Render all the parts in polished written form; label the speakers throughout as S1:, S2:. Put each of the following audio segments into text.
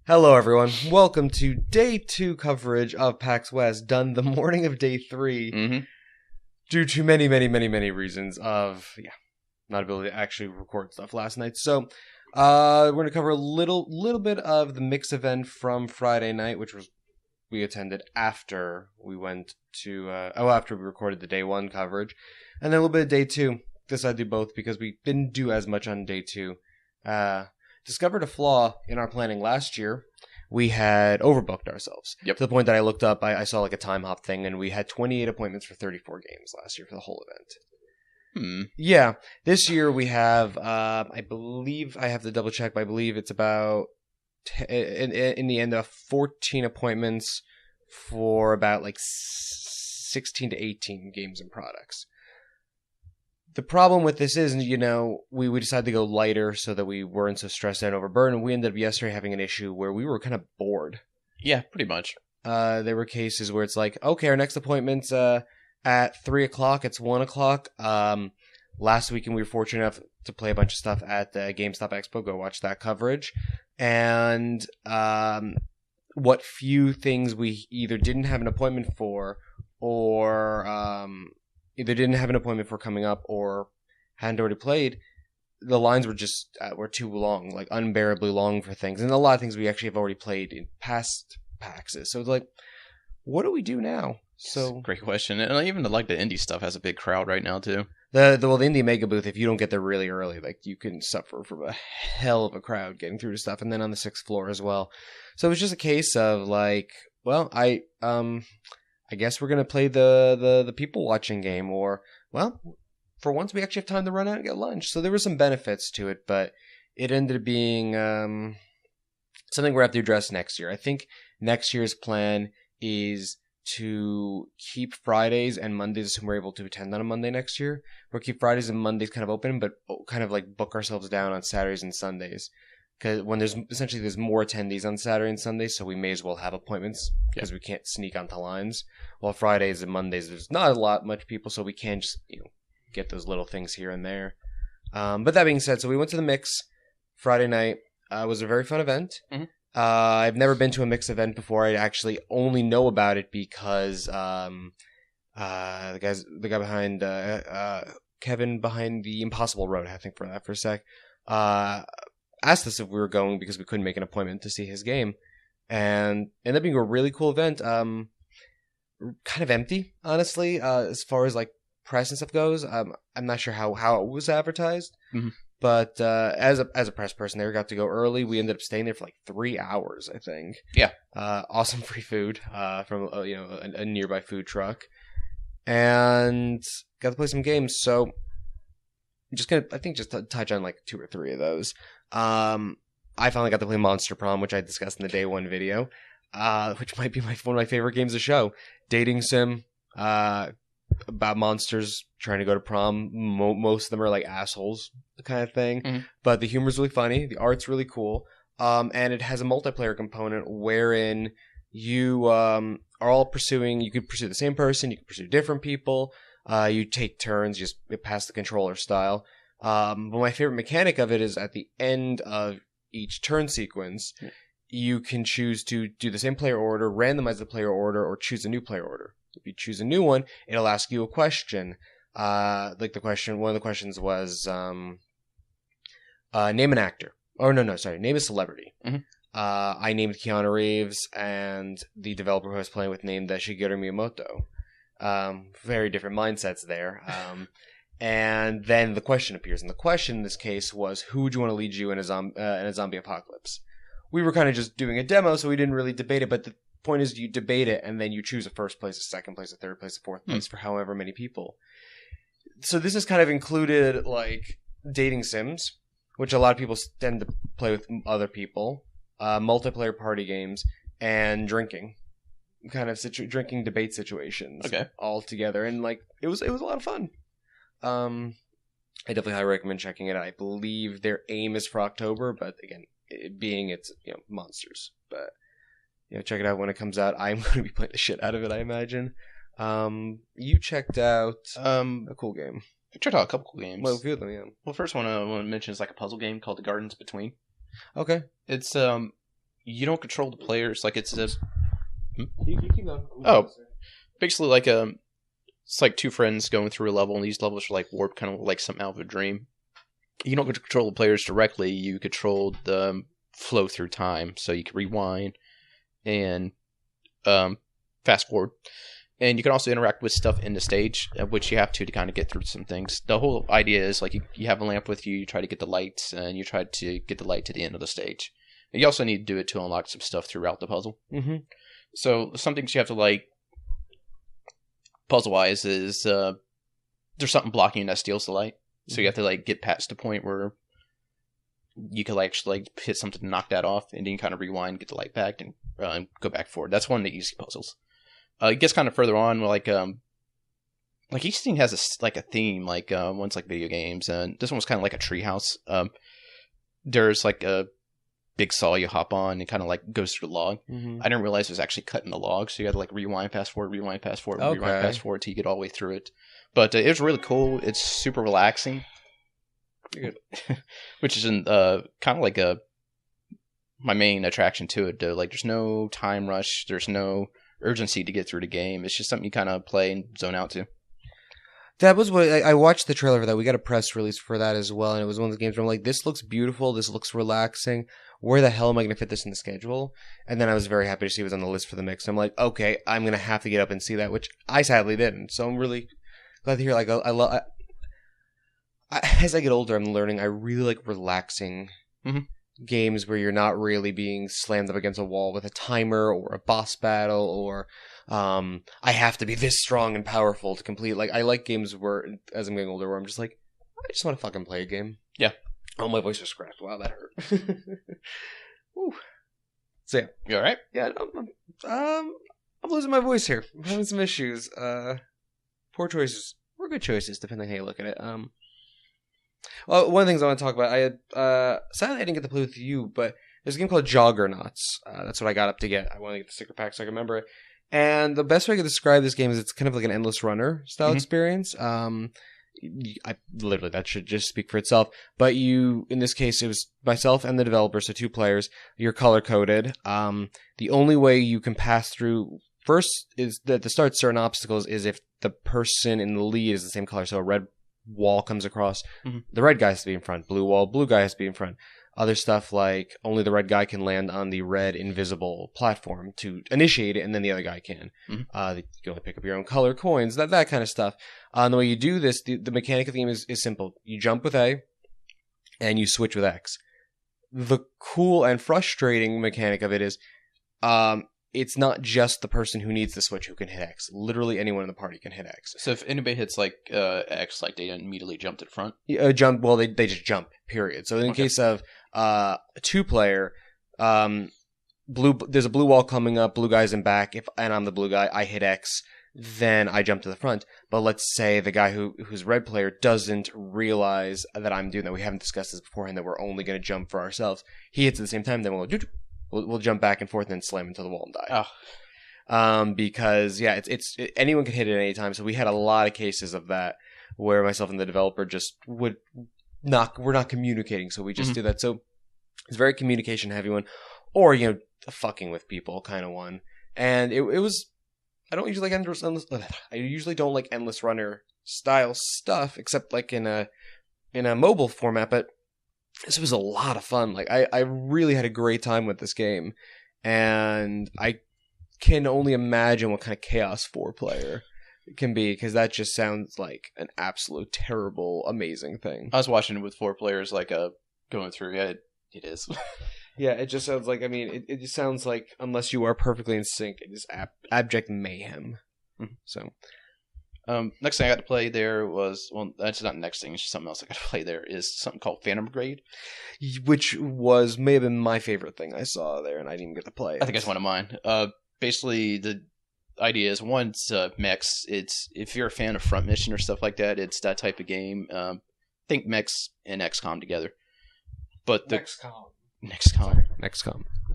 S1: Hello, everyone. Welcome to Day 2 coverage of PAX West, done the morning of Day 3, due to many reasons of, not ability to actually record stuff last night. So, we're going to cover a little bit of the mix event from Friday night, which was we attended after we went to, after we recorded the Day 1 coverage, and then a little bit of Day 2. Decided to do both because we didn't do as much on Day 2. Discovered a flaw in our planning last year. We had overbooked ourselves. To the point that I looked up, I saw like a time hop thing, and we had 28 appointments for 34 games last year for the whole event. Yeah. This year we have, I believe, I have to double check, but I believe it's about, in the end, 14 appointments for about like 16 to 18 games and products. The problem with this is, we decided to go lighter so that we weren't so stressed out and overburdened. We ended up yesterday having an issue where we were kind of bored.
S2: Yeah, pretty much.
S1: There were cases where it's like, okay, our next appointment's at 3 o'clock. It's 1 o'clock. Last weekend we were fortunate enough to play a bunch of stuff at the GameStop Expo. Go watch that coverage. And what few things we either didn't have an appointment for or... either didn't have an appointment for coming up or hadn't already played, the lines were too long, like unbearably long for things. And a lot of things we actually have already played in past PAXs. So it's like, what do we do now? So
S2: great question. And even the indie stuff has a big crowd right now too.
S1: The indie mega booth, if you don't get there really early, like you can suffer from a hell of a crowd getting through to stuff, and then on the 6th floor as well. So it was just a case of like, well, I guess we're going to play the people watching game, or, well, for once we actually have time to run out and get lunch. So there were some benefits to it, but it ended up being something we're going to have to address next year. I think next year's plan is to keep Fridays and Mondays, assuming we're able to attend on a Monday next year. We'll keep Fridays and Mondays kind of open, but kind of like book ourselves down on Saturdays and Sundays. Because when there's more attendees on Saturday and Sunday, so we may as well have appointments because we can't sneak onto lines. While Fridays and Mondays, there's not much people, so we can just get those little things here and there. But that being said, so we went to the Mix Friday night. It was a very fun event. I've never been to a Mix event before. I actually only know about it because the guy behind Kevin behind the Impossible Road, I think for that for a sec. Asked us if we were going because we couldn't make an appointment to see his game, and ended up being a really cool event. Kind of empty, honestly, as far as like press and stuff goes. I'm not sure how it was advertised, but as a press person there, got to go early. We ended up staying there for like 3 hours, I think.
S2: Yeah,
S1: awesome free food from a nearby food truck, and got to play some games. So just to touch on like 2 or 3 of those. I finally got to play Monster Prom, which I discussed in the Day 1 video, which might be one of my favorite games of the show. Dating sim, about monsters trying to go to prom. Most of them are like assholes, kind of thing. But the humor's really funny. The art's really cool. And it has a multiplayer component wherein you are all pursuing, you could pursue the same person, you can pursue different people. You take turns, just pass the controller style. But my favorite mechanic of it is at the end of each turn sequence, you can choose to do the same player order, randomize the player order, or choose a new player order. If you choose a new one, it'll ask you a question. One of the questions was, name an actor. Name a celebrity. I named Keanu Reeves, and the developer who I was playing with named Shigeru Miyamoto. Very different mindsets there. And then the question appears. And the question in this case was, who would you want to lead you in a zombie apocalypse? We were kind of just doing a demo, so we didn't really debate it. But the point is, you debate it, and then you choose a first place, a second place, a third place, a fourth place for however many people. So this is kind of included, like, dating sims, which a lot of people tend to play with other people, multiplayer party games, and drinking. Kind of drinking debate situations all together. And, like, it was a lot of fun. I definitely highly recommend checking it out. I believe their aim is for October, but again, it's monsters. But check it out when it comes out. I'm going to be playing the shit out of it, I imagine. You checked out a cool game.
S2: I checked out a couple cool games.
S1: Well, a few of them, yeah.
S2: Well, first one I want to mention is like a puzzle game called The Gardens Between.
S1: Okay.
S2: It's you don't control the players. Like it's a
S1: You keep going.
S2: Oh. basically like it's like two friends going through a level, and these levels are like warped, kind of like something out of a dream. You don't control the players directly. You control the flow through time, so you can rewind and fast forward. And you can also interact with stuff in the stage, which you have to kind of get through some things. The whole idea is like you have a lamp with you try to get the lights, and you try to get the light to the end of the stage. And you also need to do it to unlock some stuff throughout the puzzle.
S1: Mm-hmm.
S2: So some things you have to like, puzzle-wise, is there's something blocking that steals the light. So you have to like get past the point where you can like actually like hit something to knock that off, and then you kind of rewind, get the light back, and go back forward. That's one of the easy puzzles. It gets kind of further on, like each thing has a theme. Like one's like video games, and this one was kind of like a treehouse. There's like a big saw you hop on, and kind of like goes through the log.
S1: Mm-hmm.
S2: I didn't realize it was actually cutting the log, so you got to like rewind, fast forward, rewind, fast forward, rewind, fast forward till you get all the way through it. But it was really cool. It's super relaxing, which is kind of like my main attraction to it. Though, like there's no time rush, there's no urgency to get through the game. It's just something you kind of play and zone out to.
S1: That was what I watched the trailer for that. We got a press release for that as well, and it was one of the games where I'm like, this looks beautiful, this looks relaxing. Where the hell am I going to fit this in the schedule? And then I was very happy to see it was on the list for the mix. I'm like, okay, I'm going to have to get up and see that, which I sadly didn't. So I'm really glad to hear. Like, as I get older, I'm learning I really like relaxing games where you're not really being slammed up against a wall with a timer or a boss battle or I have to be this strong and powerful to complete. Like, I like games where, as I'm getting older, where I'm just like, I just want to fucking play a game.
S2: Yeah.
S1: Oh, my voice is scratched. Wow, that hurt. Woo. So yeah.
S2: You all right?
S1: Yeah, I'm losing my voice here. I'm having some issues. Poor choices. Or good choices, depending on how you look at it. Well, one of the things I want to talk about, I had, sadly I didn't get to play with you, but there's a game called Joggernauts. That's what I got up to get. I want to get the sticker pack so I can remember it. And the best way I could describe this game is it's kind of like an endless runner style experience. That should just speak for itself. But in this case, it was myself and the developer, so 2 players. You're color coded. The only way you can pass through first is that to start certain obstacles is if the person in the lead is the same color. So a red wall comes across, the red guy has to be in front. Blue wall, blue guy has to be in front. Other stuff like only the red guy can land on the red invisible platform to initiate it, and then the other guy can. You can only pick up your own color coins, that kind of stuff. And the way you do this, the mechanic of the game is simple. You jump with A, and you switch with X. The cool and frustrating mechanic of it is it's not just the person who needs the switch who can hit X. Literally anyone in the party can hit X.
S2: So if anybody hits like X, like they immediately jump to the front?
S1: Jump. Well, they just jump, period. So in case of a 2-player, there's a blue wall coming up, blue guy's in back, and I'm the blue guy, I hit X, then I jump to the front. But let's say the guy who's red player doesn't realize that I'm doing that. We haven't discussed this beforehand, that we're only going to jump for ourselves. He hits at the same time, then we'll jump back and forth and then slam into the wall and die. Because anyone can hit it at any time. So we had a lot of cases of that where myself and the developer just we're not communicating, so we just do that. So it's a very communication heavy one, or fucking with people kind of one. And it was, I usually don't like endless runner style stuff, except like in a mobile format, but this was a lot of fun. Like I really had a great time with this game, and I can only imagine what kind of chaos 4-player it can be, because that just sounds like an absolute terrible, amazing thing.
S2: I was watching it with 4 players, like going through. Yeah, it is.
S1: Yeah, it just sounds like. I mean, it just sounds like, unless you are perfectly in sync, it is abject mayhem. So.
S2: Next thing I got to play there was, well, that's not the next thing, it's just something else I got to play there, is something called Phantom Brigade. Which
S1: may have been my favorite thing I saw there, and I didn't even get to play it.
S2: I think it's one of mine. Basically, the idea is, one, it's mechs. It's, if you're a fan of Front Mission or stuff like that, it's that type of game. Think mechs and XCOM together. But XCOM.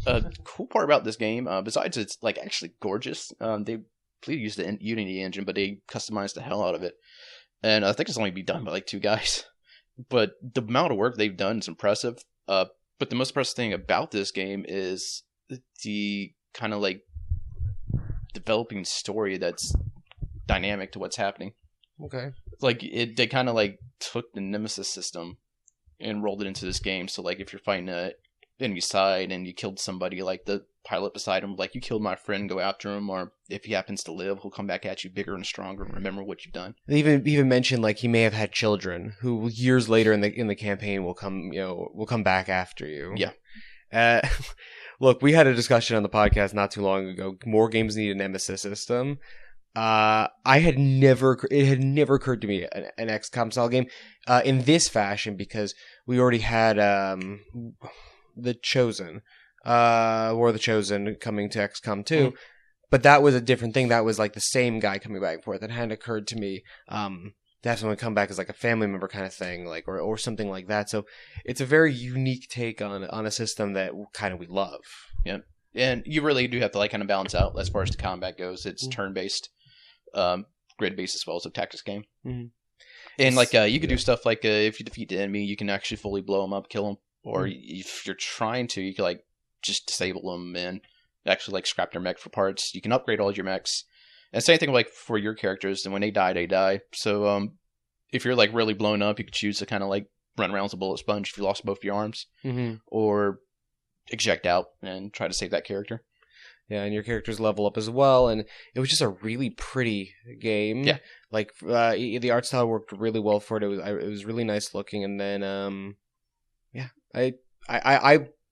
S2: The cool part about this game, besides it's like actually gorgeous, they use the Unity engine, but they customized the hell out of it. And I think it's only be done by like 2 guys. But the amount of work they've done is impressive. But the most impressive thing about this game is the kind of like developing story that's dynamic to what's happening.
S1: Okay.
S2: Like they kind of like took the Nemesis system and rolled it into this game. So like if you're fighting a enemy side and you killed somebody, like the pilot beside him, like you killed my friend, go after him, or if he happens to live, he'll come back at you bigger and stronger and remember what you've done.
S1: They even mentioned like he may have had children who years later in the campaign will come back after you.
S2: Yeah.
S1: Look, we had a discussion on the podcast not too long ago. More games need a Nemesis system. It had never occurred to me an XCOM style game in this fashion, because we already had the Chosen, War of the Chosen coming to XCOM 2, but that was a different thing. That was like the same guy coming back and forth. It hadn't occurred to me to have someone come back as like a family member kind of thing, like or something like that. So it's a very unique take on a system that kind of we love.
S2: Yeah, and you really do have to like kind of balance out as far as the combat goes. It's turn-based, grid-based as well as a tactics game.
S1: Mm-hmm.
S2: And like you could do stuff like if you defeat the enemy, you can actually fully blow them up, kill them, or if you're trying to, you can like just disable them and actually like scrap their mech for parts. You can upgrade all your mechs. And same thing like for your characters, and when they die. So if you're like really blown up, you could choose to kind of like run around as a bullet sponge if you lost both your arms, or eject out and try to save that character.
S1: Yeah, and your characters level up as well, and it was just a really pretty game.
S2: Yeah,
S1: like the art style worked really well for it. It was really nice looking, and then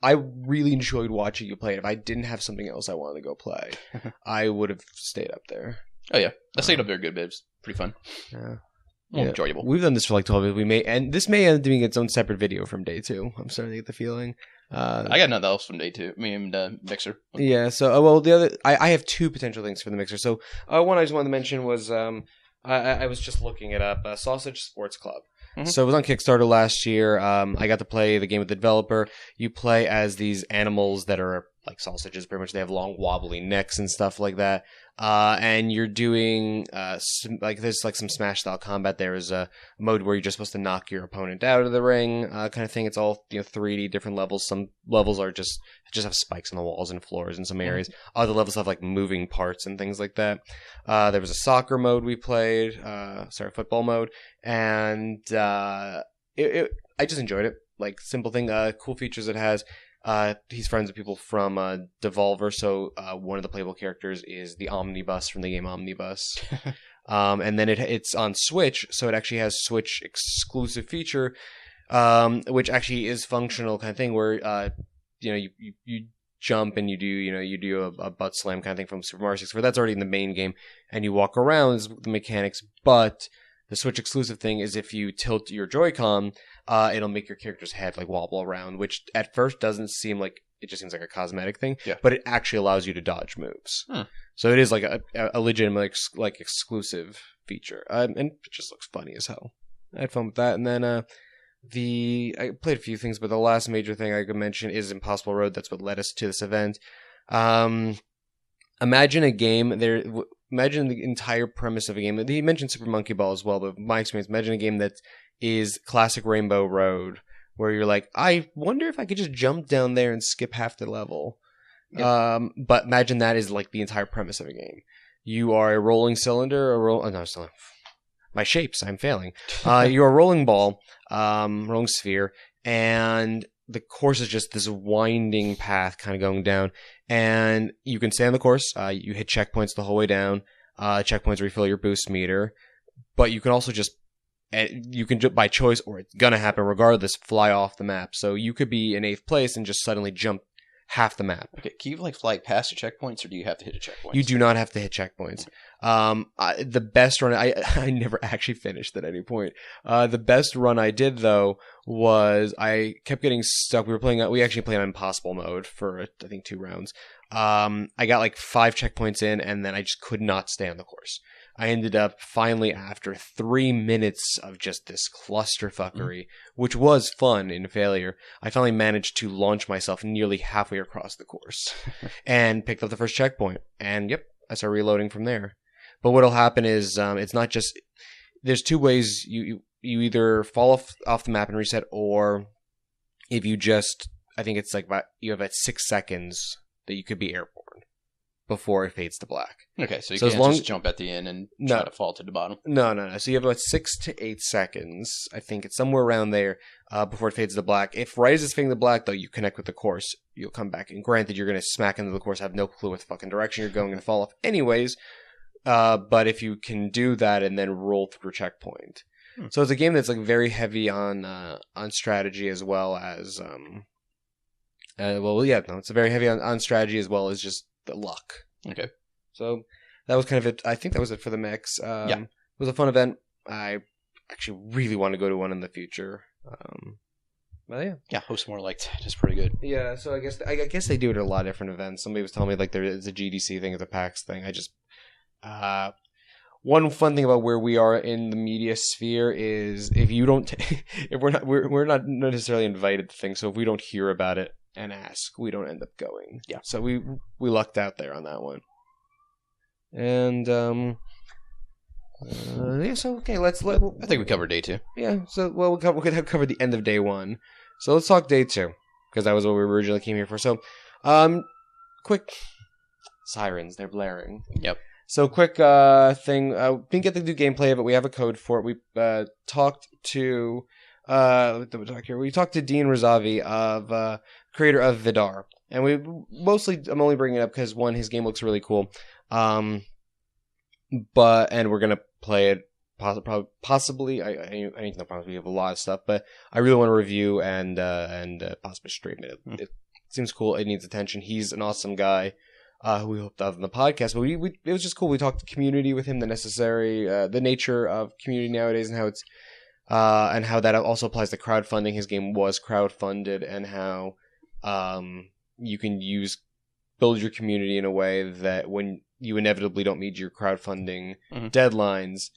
S1: I really enjoyed watching you play it. If I didn't have something else I wanted to go play, I would have stayed up there.
S2: Oh yeah, I stayed up there a good bit. It was pretty fun.
S1: Yeah.
S2: Enjoyable.
S1: We've done this for like 12 years. This may end up being its own separate video from day 2. I'm starting to get the feeling.
S2: I got nothing else from day 2. Me and Mixer.
S1: Yeah. So, the other, I have 2 potential things for the Mixer. So, one I just wanted to mention was, I was just looking it up. Sausage Sports Club. Mm-hmm. So it was on Kickstarter last year. I got to play the game with the developer. You play as these animals that are like sausages, pretty much. They have long wobbly necks and stuff like that. And you're doing there's like some Smash style combat. There is a mode where you're just supposed to knock your opponent out of the ring, kind of thing. It's all 3D different levels. Some levels are just have spikes on the walls and floors in some areas. Other levels have like moving parts and things like that. There was a soccer mode we played, football mode, and I just enjoyed it. Like simple thing, cool features it has. He's friends with people from Devolver, so one of the playable characters is the Omnibus from the game Omnibus. And then it's on Switch, so it actually has Switch exclusive feature, which actually is functional kind of thing where you jump and you do a butt slam kind of thing from Super Mario 64. That's already in the main game, and you walk around is the mechanics. But the Switch exclusive thing is if you tilt your Joy-Con, it'll make your character's head like wobble around, which at first doesn't seem like, it just seems like a cosmetic thing, but it actually allows you to dodge moves. So it is like a legitimate like exclusive feature, and it just looks funny as hell. I had fun with that, and then I played a few things, but the last major thing I could mention is Impossible Road. That's what led us to this event. Imagine a game there. Imagine the entire premise of a game. He mentioned Super Monkey Ball as well, but my experience, imagine a game that is classic Rainbow Road, where you're like, I wonder if I could just jump down there and skip half the level. Yep. But imagine that is like the entire premise of a game. You are a rolling cylinder, my shapes, I'm failing. You're a rolling ball, rolling sphere, and the course is just this winding path kind of going down, and you can stay on the course. You hit checkpoints the whole way down. Checkpoints refill your boost meter, but you can also by choice, or it's gonna happen regardless, fly off the map. So you could be in 8th place and just suddenly jump half the map.
S2: Okay, can you like fly past the checkpoints, or do you have to hit a checkpoint?
S1: You do not have to hit checkpoints. The best run, I never actually finished at any point. The best run I did though was I kept getting stuck. We actually played on impossible mode for I think 2 rounds. I got like 5 checkpoints in, and then I just could not stay on the course. I ended up finally, after 3 minutes of just this clusterfuckery, which was fun in failure, I finally managed to launch myself nearly halfway across the course and picked up the first checkpoint. And yep, I started reloading from there. But what'll happen is it's not just... There's 2 ways. You either fall off the map and reset, or if you just... I think it's like you have 6 seconds that you could be airborne before it fades to black.
S2: Okay, so you
S1: So as
S2: can't
S1: long-
S2: just jump at the end and try to fall to the bottom.
S1: No. So you have about 6 to 8 seconds. I think it's somewhere around there before it fades to black. If right as it's fading to black, though, you connect with the course, you'll come back. And granted, you're going to smack into the course, have no clue what fucking direction you're going and fall off anyways. But if you can do that and then roll through a checkpoint. So it's a game that's like very heavy on strategy as well as... it's a very heavy on strategy as well as just the luck.
S2: Okay.
S1: So that was kind of it. I think that was it for the mix. It was a fun event. I actually really want to go to one in the future. But yeah.
S2: Yeah, host more like that is pretty good.
S1: Yeah, so I guess they do it at a lot of different events. Somebody was telling me like there is a GDC thing, it's a PAX thing. I just one fun thing about where we are in the media sphere is if you don't if we're not necessarily invited to things, so if we don't hear about it and ask, we don't end up going.
S2: Yeah.
S1: So we lucked out there on that one. And so okay, I
S2: think we covered day 2.
S1: Yeah. So we could cover the end of day 1. So let's talk day 2 because that was what we originally came here for. So, quick sirens, they're blaring.
S2: Yep.
S1: So quick thing. Didn't get to do gameplay, but we have a code for it. We talked to We talked to Dean Razavi of creator of Vidar, and I'm only bringing it up because one, his game looks really cool. And we're gonna play it possibly. I think no problem. We have a lot of stuff, but I really want to review and possibly stream it. It seems cool. It needs attention. He's an awesome guy. Who we hope to have on the podcast, but it was just cool. We talked community with him, the nature of community nowadays, and how it's and how that also applies to crowdfunding. His game was crowdfunded, and how you can build your community in a way that when you inevitably don't meet your crowdfunding deadlines,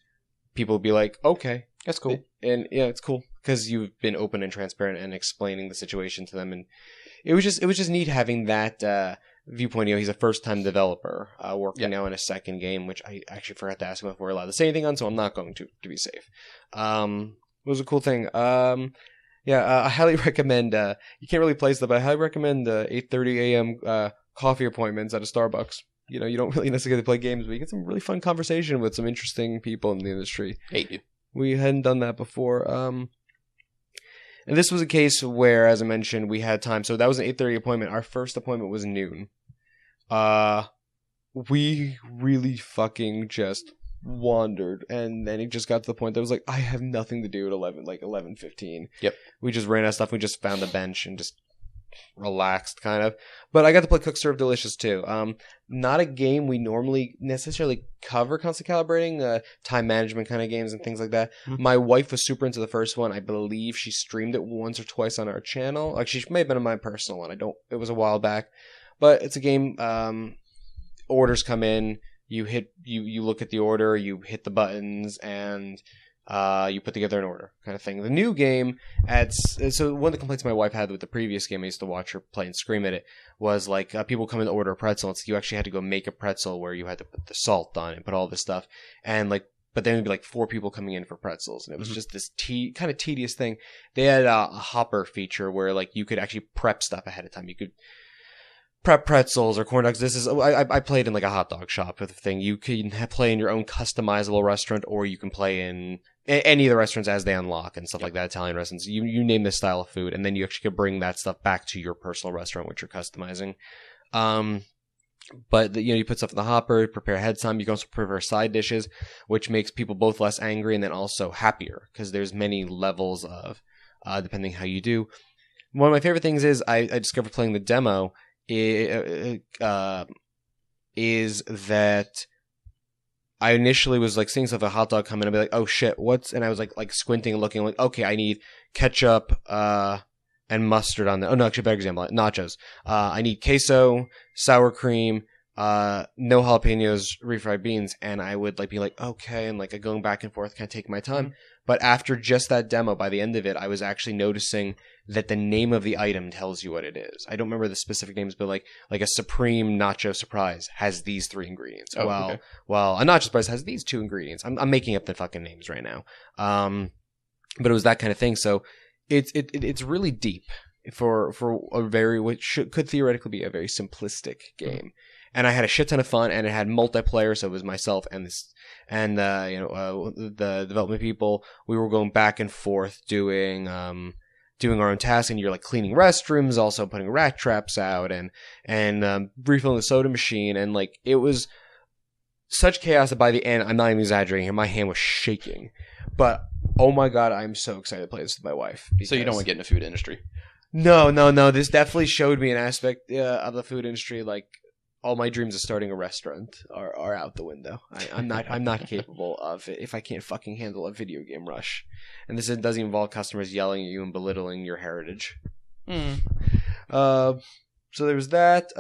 S1: people will be like, okay,
S2: that's cool.
S1: And yeah, it's cool because you've been open and transparent and explaining the situation to them, and it was just neat having that viewpoint. He's a first-time developer working now in a second game, which I actually forgot to ask him if we're allowed to say anything on, so I'm not going to be safe. It was a cool thing. I highly recommend. You can't really play stuff, but I highly recommend 8:30 a.m. Coffee appointments at a Starbucks. You don't really necessarily play games, but you get some really fun conversation with some interesting people in the industry.
S2: Hate you.
S1: We hadn't done that before. And this was a case where, as I mentioned, we had time. So that was an 8:30 appointment. Our first appointment was noon. We really fucking just wandered, and then it just got to the point that was like, I have nothing to do at 11:15.
S2: Yep.
S1: We just ran out of stuff. We just found a bench and just relaxed, kind of. But I got to play Cook Serve Delicious too. Not a game we normally necessarily cover, constant calibrating, time management kind of games and things like that. My wife was super into the first one. I believe she streamed it once or twice on our channel. Like, she may have been on my personal one. It was a while back, but it's a game. Orders come in. You look at the order. You hit the buttons and. You put together an order kind of thing. The new game so one of the complaints my wife had with the previous game, I used to watch her play and scream at it, was like people come in to order a pretzel. It's like you actually had to go make a pretzel where you had to put the salt on it, put all this stuff, and but then it'd be like 4 people coming in for pretzels, and it was just this kind of tedious thing. They had a hopper feature where like you could actually prep stuff ahead of time. You could prep pretzels or corn dogs. I played in like a hot dog shop with a thing. You can play in your own customizable restaurant, or you can play in any of the restaurants as they unlock and stuff like that. Italian restaurants, you name this style of food, and then you actually could bring that stuff back to your personal restaurant, which you're customizing. But you put stuff in the hopper, prepare ahead of time. You can also prepare side dishes, which makes people both less angry and then also happier, because there's many levels of depending how you do. One of my favorite things is I discovered playing the demo is that I initially was like seeing stuff, a hot dog come in, and be like, oh shit, and I was like squinting and looking, like, okay, I need ketchup and mustard on there. Oh no, actually, better example, nachos. I need queso, sour cream, no jalapenos, refried beans, and I would like be like, okay, and like going back and forth, kind of take my time. But after just that demo, by the end of it, I was actually noticing that the name of the item tells you what it is. I don't remember the specific names, but like a Supreme Nacho Surprise has these 3 ingredients.
S2: Oh,
S1: well,
S2: okay.
S1: Well, a Nacho Surprise has these 2 ingredients. I'm making up the fucking names right now. But it was that kind of thing. So it's really deep. for a very could theoretically be a very simplistic game. And I had a shit ton of fun, and it had multiplayer, so it was myself and the development people. We were going back and forth doing our own tasks, and you're like cleaning restrooms, also putting rat traps out, and refilling the soda machine, and like it was such chaos that by the end, I'm not even exaggerating here, my hand was shaking. But oh my god, I'm so excited to play this with my wife.
S2: So you don't want to get in the food industry?
S1: No. This definitely showed me an aspect of the food industry. Like all my dreams of starting a restaurant are out the window. I'm not capable of it if I can't fucking handle a video game rush. And this doesn't involve customers yelling at you and belittling your heritage. So there was that.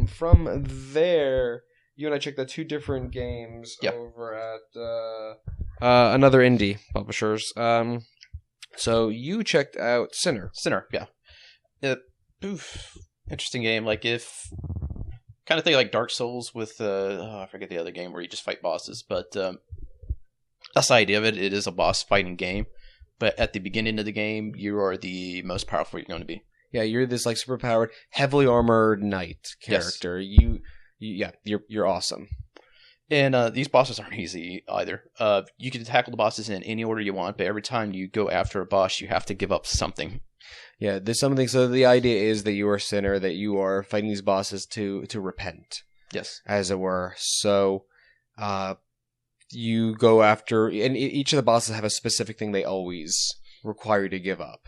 S1: From there, you and I checked out 2 different games over at another indie publishers. So you checked out Sinner.
S2: Yeah. Interesting game. Like if kind of think like Dark Souls with I forget the other game where you just fight bosses, but that's the idea of it. It is a boss fighting game, but at the beginning of the game, you are the most powerful you're going to be.
S1: Yeah, you're this like super powered, heavily armored knight character. Yes. You're awesome.
S2: And these bosses aren't easy either. You can tackle the bosses in any order you want, but every time you go after a boss, you have to give up something.
S1: Yeah, there's something. So the idea is that you are a sinner, that you are fighting these bosses to repent.
S2: Yes,
S1: as it were. So, you go after, and each of the bosses have a specific thing they always require you to give up,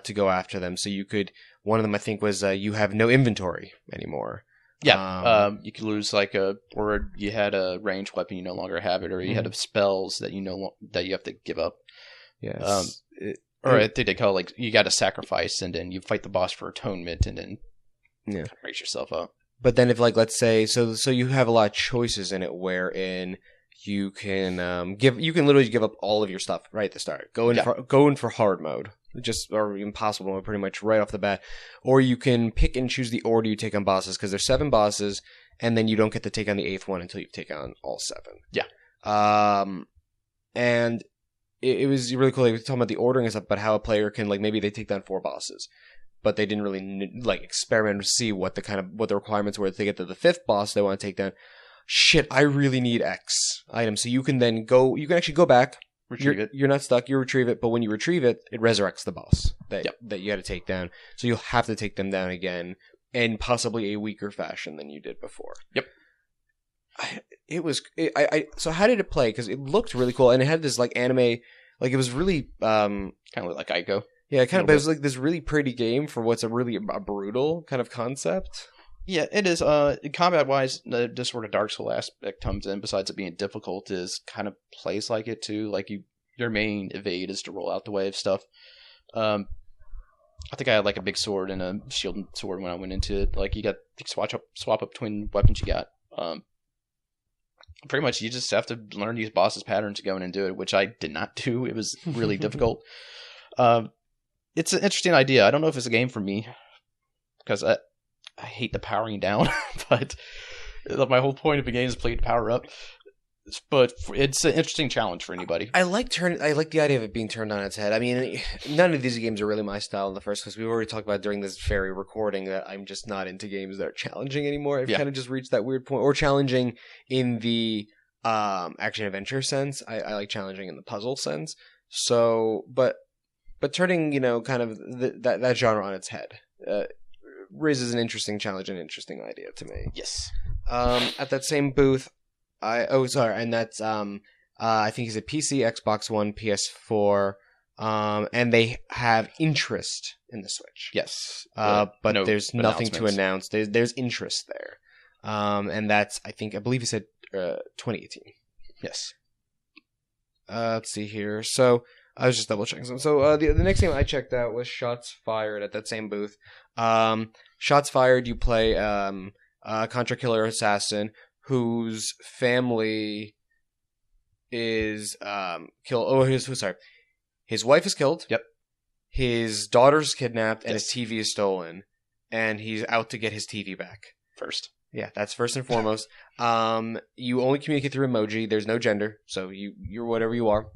S1: to go after them. So you could. One of them, I think, was you have no inventory anymore.
S2: Yeah, you could lose or you had a ranged weapon, you no longer have it, or you had spells that that you have to give up.
S1: Yes.
S2: Or I think they call it you got to sacrifice, and then you fight the boss for atonement, and then raise yourself up.
S1: But then if let's say so you have a lot of choices in it, wherein you can literally give up all of your stuff right at the start. Go in for hard mode. Or impossible mode pretty much right off the bat. Or you can pick and choose the order you take on bosses, because there's 7 bosses, and then you don't get to take on the 8th one until you take on all 7.
S2: Yeah.
S1: And it was really cool. They were talking about the ordering and stuff, but how a player can maybe they take down 4 bosses, but they didn't really experiment to see what the requirements were. If they get to the 5th boss they want to take down, shit, I really need X item. So you can then go. You can actually go back.
S2: Retrieve it.
S1: You're not stuck. You retrieve it, but when you retrieve it, it resurrects the boss that you had to take down. So you'll have to take them down again, in possibly a weaker fashion than you did before.
S2: Yep.
S1: So how did it play? Because it looked really cool, and it had this anime, it was really
S2: kind of like Ico.
S1: Yeah, kind of. But it was this really pretty game for what's a really a brutal kind of concept.
S2: Yeah, it is. Combat wise, this sort of Dark Souls aspect comes in. Besides it being difficult, is kind of plays like it too. Your main evade is to roll out the way of stuff. I think I had a big sword and a shield and sword when I went into it. You got to swap up between weapons you got. Pretty much, you just have to learn these bosses' patterns to go in and do it, which I did not do. It was really difficult. It's an interesting idea. I don't know if it's a game for me, because I hate the powering down, but my whole point of the game is play to power up. But it's an interesting challenge for anybody.
S1: I like the idea of it being turned on its head. I mean, none of these games are really my style in the first place. We've already talked about during this very recording that I'm just not into games that are challenging anymore. I've kind of just reached that weird point, or challenging in the action adventure sense. I like challenging in the puzzle sense. So, but turning kind of that genre on its head raises an interesting challenge and interesting idea to me.
S2: Yes.
S1: At that same booth. And that's I think he's a PC, Xbox One, PS4, and they have interest in the Switch.
S2: Yes,
S1: but there's nothing to announce. There's interest there, and that's I believe he said 2018.
S2: Yes.
S1: Let's see here. So I was just double checking. So the next game I checked out was Shots Fired at that same booth. Shots Fired, you play a Contra killer assassin whose family is killed. Oh, his wife is killed.
S2: Yep.
S1: His daughter's kidnapped, and his TV is stolen, and he's out to get his TV back
S2: first.
S1: Yeah, that's first and foremost. You only communicate through emoji. There's no gender, so you're whatever you are.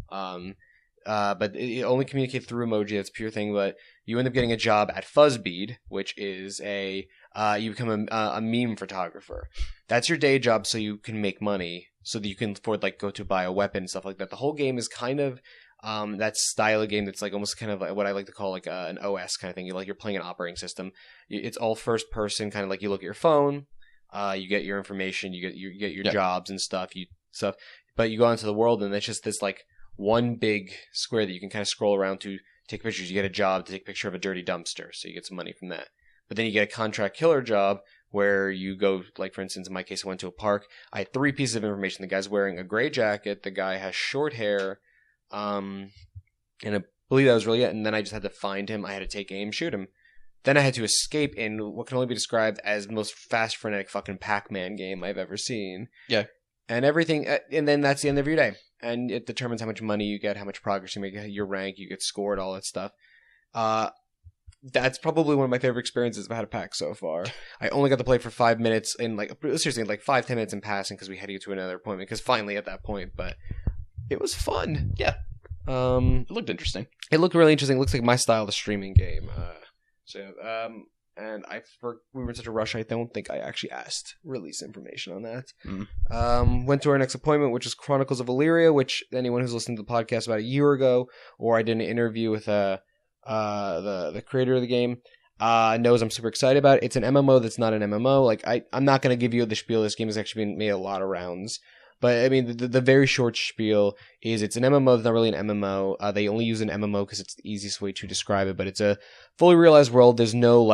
S1: but it only communicates through emoji. That's a pure thing. But you end up getting a job at Fuzzbead, which is you become a meme photographer. That's your day job, so you can make money, so that you can afford go to buy a weapon and stuff like that. The whole game is kind of that style of game that's almost kind of what I like to call an OS kind of thing. You're playing an operating system. It's all first person, kind of you look at your phone, you get your information, you get your jobs and stuff, but you go into the world and it's just this one big square that you can kind of scroll around to take pictures. You get a job to take a picture of a dirty dumpster, so you get some money from that. But then you get a contract killer job where you go, for instance, in my case, I went to a park. I had 3 pieces of information. The guy's wearing a gray jacket. The guy has short hair. And I believe that was really it. And then I just had to find him. I had to take aim, shoot him. Then I had to escape in what can only be described as the most fast, frenetic fucking Pac-Man game I've ever seen.
S2: Yeah.
S1: And everything, and then that's the end of your day. And it determines how much money you get, how much progress you make, your rank, you get scored, all that stuff. That's probably one of my favorite experiences I've had at PAX so far. I only got to play for 5 minutes, seriously, 5-10 minutes in passing because we had to get to another appointment, because finally at that point, but it was fun.
S2: Yeah. It looked interesting.
S1: It looked really interesting. It looks like my style of streaming game. And we were in such a rush, I don't think I actually asked release information on that. Went to our next appointment, which was Chronicles of Elyria, which anyone who's listened to the podcast about a year ago, or I did an interview with the creator of the game, knows I'm super excited about it. It's an MMO that's not an MMO. I'm not going to give you the spiel. This game has actually been made a lot of rounds. But, I mean, the very short spiel is it's an MMO that's not really an MMO. They only use an MMO because it's the easiest way to describe it. But it's a fully realized world. There's no,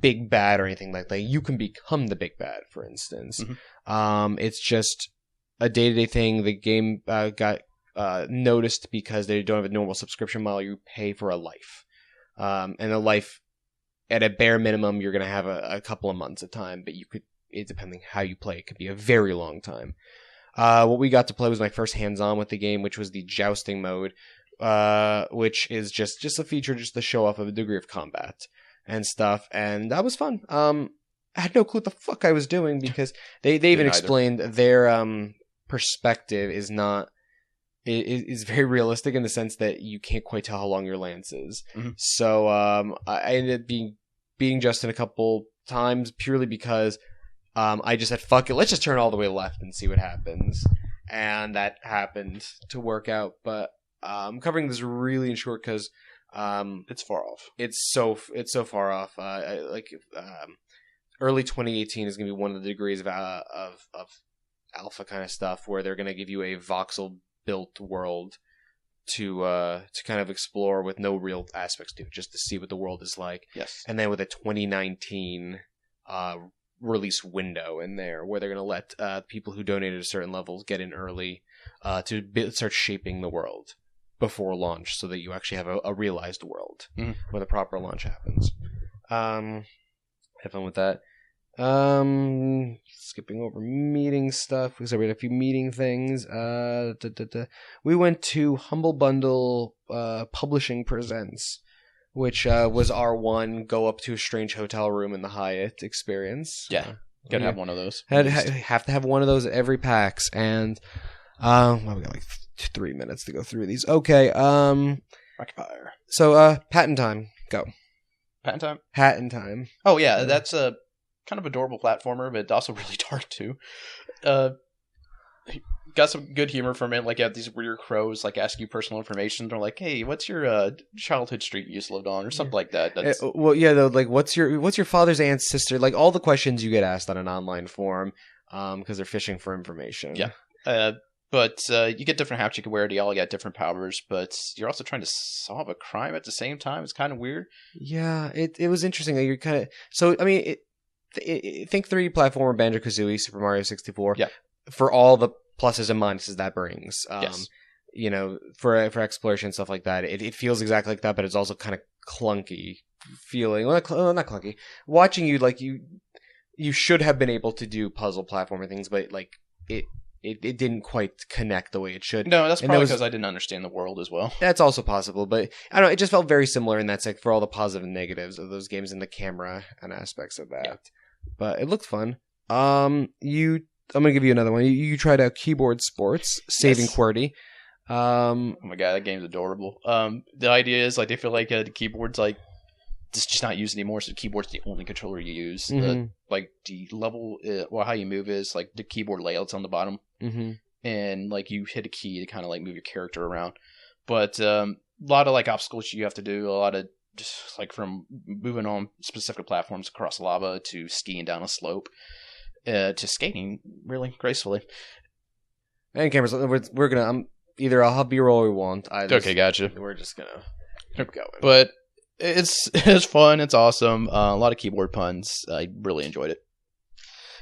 S1: big bad or anything like that. You can become the big bad, for instance. Mm-hmm. It's just a day-to-day thing. The game got noticed because they don't have a normal subscription model. You pay for a life. And a life, at a bare minimum, you're going to have a couple of months of time. But depending how you play, it could be a very long time. What we got to play was my first hands-on with the game, which was the jousting mode, which is just a feature just to show off of a degree of combat and stuff, and that was fun. I had no clue what the fuck I was doing, because they even explained their perspective is very realistic in the sense that you can't quite tell how long your lance is. Mm-hmm. So I ended up being Justin a couple times purely because I just said, fuck it, let's just turn all the way left and see what happens. And that happened to work out. But I'm covering this really in short because
S2: it's far off.
S1: It's so far off. Early 2018 is going to be one of the degrees of alpha kind of stuff, where they're going to give you a voxel-built world to kind of explore with no real aspects to it, just to see what the world is like.
S2: Yes.
S1: And then with a 2019... release window in there where they're going to let people who donated at certain levels get in early to start shaping the world before launch, so that you actually have a realized world when the proper launch happens. Have fun with that. Skipping over meeting stuff because I read a few meeting things. We went to Humble Bundle Publishing Presents, which was our one go up to a strange hotel room in the Hyatt experience.
S2: Yeah, gotta have one of those.
S1: Have to have one of those at every PAX. And we got 3 minutes to go through these. Okay.
S2: Rapid fire.
S1: So patent time. Go.
S2: Patent time?
S1: Patent time.
S2: Oh, yeah. That's a kind of adorable platformer, but also really dark, too. Got some good humor from it. You have these weird crows ask you personal information. They're like, "Hey, what's your childhood street you used to live on?" or something like that. That's...
S1: what's your father's aunt's sister? All the questions you get asked on an online forum, because they're fishing for information.
S2: Yeah. But you get different hats you can wear. They all get different powers, but you're also trying to solve a crime at the same time. It's kind of weird.
S1: Yeah, it was interesting. You're kind of think 3D platformer Banjo-Kazooie, Super Mario 64.
S2: Yeah.
S1: For all the pluses and minuses that brings.
S2: Yes.
S1: For exploration and stuff like that, it feels exactly like that, but it's also kind of clunky feeling. Well, not clunky. Watching you, you should have been able to do puzzle platformer things, but it didn't quite connect the way it should.
S2: No, that's probably because I didn't understand the world as well.
S1: That's also possible, but I don't know. It just felt very similar in that for all the positive and negatives of those games and the camera and aspects of that. Yeah. But it looked fun. I'm going to give you another one. You tried out Keyboard Sports, Saving QWERTY. Um,
S2: Oh my god, that game's adorable. The idea is like they feel like the keyboard's like it's just not used anymore, so the keyboard's the only controller you use.
S1: Mhm.
S2: Like the level, well, how you move is like the keyboard layout's on the bottom, and like you hit a key to kind of like move your character around. But a lot of like obstacles you have to do, a lot of just like from moving on specific platforms across lava to skiing down a slope to skating really gracefully.
S1: And cameras, we're gonna either I'll have B-roll or we won't.
S2: Okay, gotcha.
S1: We're just gonna keep going.
S2: But it's fun. It's awesome. A lot of keyboard puns. I really enjoyed it.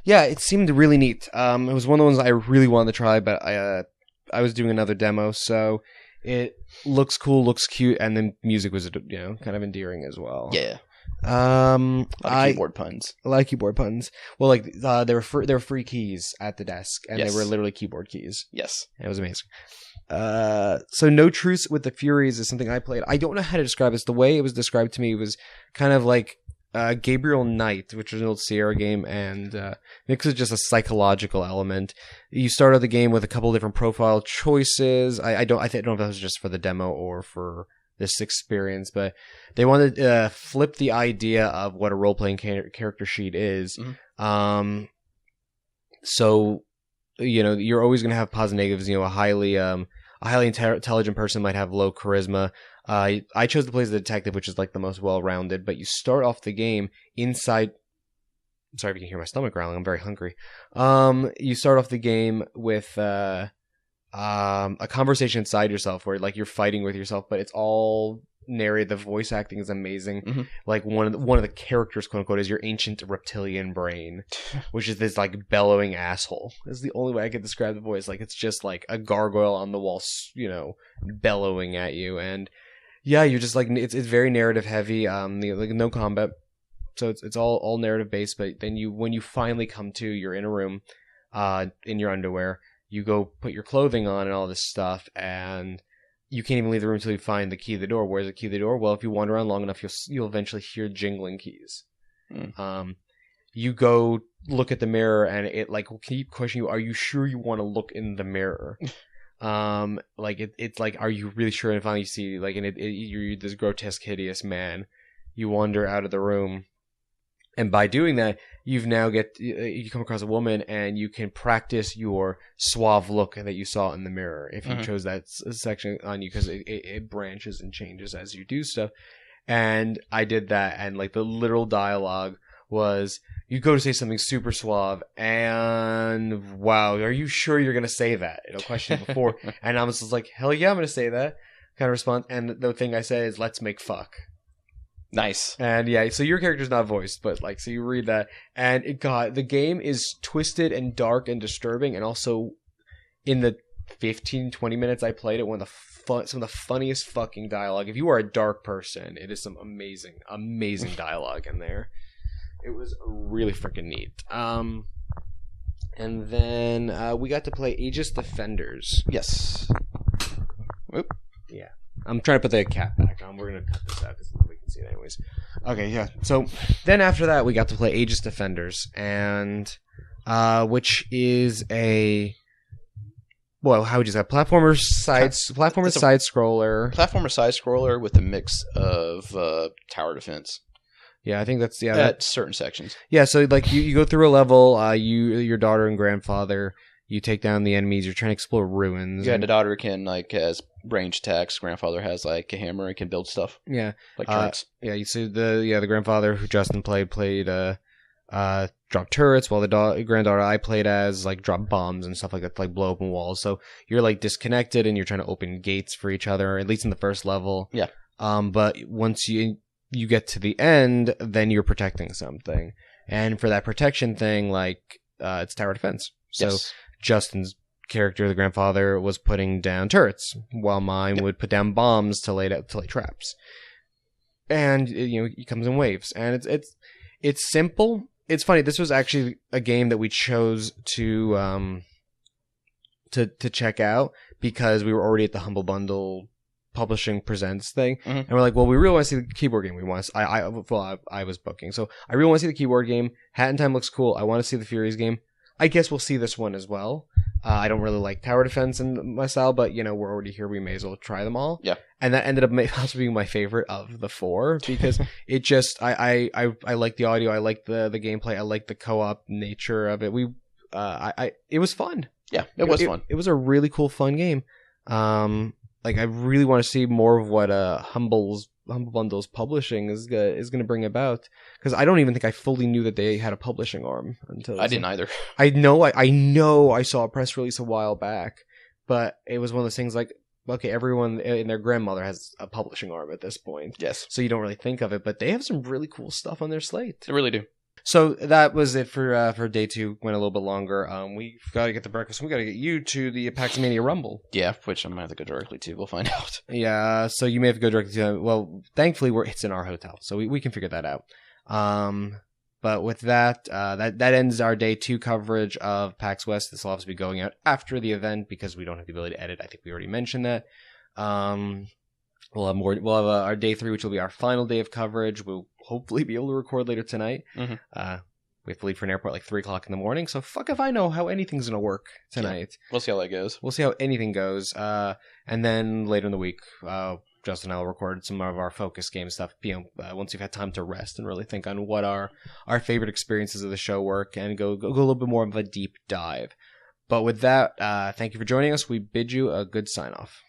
S1: Yeah, it seemed really neat. It was one of the ones I really wanted to try, but I was doing another demo, so it looks cool, looks cute, and the music was kind of endearing as well.
S2: Yeah.
S1: A lot
S2: of keyboard puns.
S1: A lot of keyboard puns. Well, like there were free keys at the desk, and
S2: Yes.
S1: they were literally keyboard keys.
S2: Yes.
S1: It was amazing. So no Truce with the Furies is something I played. I don't know how to describe this. The way it was described to me was kind of like Gabriel Knight, which was an old Sierra game, and mixed with just a psychological element. You start out the game with a couple different profile choices. I don't know if that was just for the demo or for this experience, but they wanted to flip the idea of what a role-playing character sheet is.
S2: Mm-hmm.
S1: So you're always going to have positive negatives. A highly intelligent person might have low charisma. I chose to play as the detective, which is like the most well-rounded, but you start off the game inside. I'm sorry if you can hear my stomach growling. I'm very hungry. You start off the game with a conversation inside yourself where like you're fighting with yourself, but it's all narrated. The voice acting is amazing.
S2: Mm-hmm.
S1: Like one of the characters, quote unquote, is your ancient reptilian brain, which is this like bellowing asshole. That's the only way I could describe the voice. Like it's just like a gargoyle on the wall, bellowing at you. And yeah, you're just like it's very narrative heavy. Like no combat, so it's all narrative based. But then when you finally come to, you're in a room, in your underwear. You go put your clothing on and all this stuff, and you can't even leave the room until you find the key to the door. Where's the key to the door? Well, if you wander around long enough, you'll eventually hear jingling keys. You go look at the mirror, and it like will keep questioning you. Are you sure you want to look in the mirror? Like it's like, are you really sure? And finally you see like, and you're this grotesque, hideous man. You wander out of the room. And by doing that, you come across a woman, and you can practice your suave look that you saw in the mirror if you chose that section on you, because it branches and changes as you do stuff. And I did that, and like the literal dialogue was, you go to say something super suave, and wow, are you sure you're gonna say that? Question before, and I was just like, hell yeah, I'm gonna say that kind of response. And the thing I say is, let's make fuck.
S2: Nice. And
S1: yeah, so your character's not voiced, but like, so you read that, and the game is twisted and dark and disturbing, and also in the 15-20 minutes I played it, some of the funniest fucking dialogue. If you are a dark person, it is some amazing dialogue in there. It was really freaking neat. And then we got to play Aegis Defenders.
S2: Yes.
S1: Whoop. Yeah. I'm trying to put the cat back on. We're going to cut this out because we can see it anyways. Okay, yeah. So then after that, we got to play Aegis Defenders, and which is a... Well, how would you say? Platformer side scroller.
S2: Platformer side scroller with a mix of tower defense.
S1: Yeah, I think that's
S2: at certain sections.
S1: Yeah, so like you go through a level, your daughter and grandfather, you take down the enemies, you're trying to explore ruins.
S2: Yeah, the daughter has range attacks, grandfather has like a hammer and can build stuff.
S1: Yeah.
S2: Like turrets.
S1: Yeah, you see the grandfather who Justin played drop turrets, while the granddaughter I played as like drop bombs and stuff like that, like blow open walls. So you're like disconnected and you're trying to open gates for each other, at least in the first level.
S2: Yeah.
S1: But once you get to the end, then you're protecting something. And for that protection thing, like it's tower defense. So yes. Justin's character, the grandfather, was putting down turrets, while mine would put down bombs to lay traps. And it comes in waves, and it's simple. It's funny. This was actually a game that we chose to check out because we were already at the Humble Bundle Publishing Presents thing, and we're like, well, we really want to see the keyboard game. I was booking, so I really want to see the keyboard game. Hat in Time looks cool. I want to see the Furies game. I guess we'll see this one as well. I don't really like tower defense in my style, but we're already here. We may as well try them all.
S2: Yeah.
S1: And that ended up also being my favorite of the 4 because it just I like the audio, I like the gameplay, I like the co-op nature of it. It was fun.
S2: Yeah, it was fun.
S1: It was a really cool, fun game. I really want to see more of what Humble Bundle's publishing is going to bring about, because I don't even think I fully knew that they had a publishing arm until
S2: I didn't either.
S1: I know I saw a press release a while back, but it was one of those things like, okay, everyone and their grandmother has a publishing arm at this point.
S2: Yes.
S1: So you don't really think of it, but they have some really cool stuff on their slate.
S2: They really do.
S1: So that was it for day 2. Went a little bit longer. We've got to get the breakfast. We got to get you to the PAX Mania Rumble.
S2: Yeah, which I'm gonna have to go directly to. We'll find out.
S1: Yeah, so you may have to go directly to. Well, thankfully it's in our hotel, so we can figure that out. But with that, that ends our day 2 coverage of PAX West. This will obviously be going out after the event because we don't have the ability to edit. I think we already mentioned that. We'll have more. We'll have our day 3, which will be our final day of coverage. We'll hopefully be able to record later tonight.
S2: Mm-hmm.
S1: We have to leave for an airport like 3:00 in the morning. So fuck if I know how anything's gonna work tonight.
S2: Yeah. We'll see how that goes.
S1: We'll see how anything goes. And then later in the week, Justin and I will record some of our focus game stuff. Once you've had time to rest and really think on what our favorite experiences of the show were, and go a little bit more of a deep dive. But with that, thank you for joining us. We bid you a good sign off.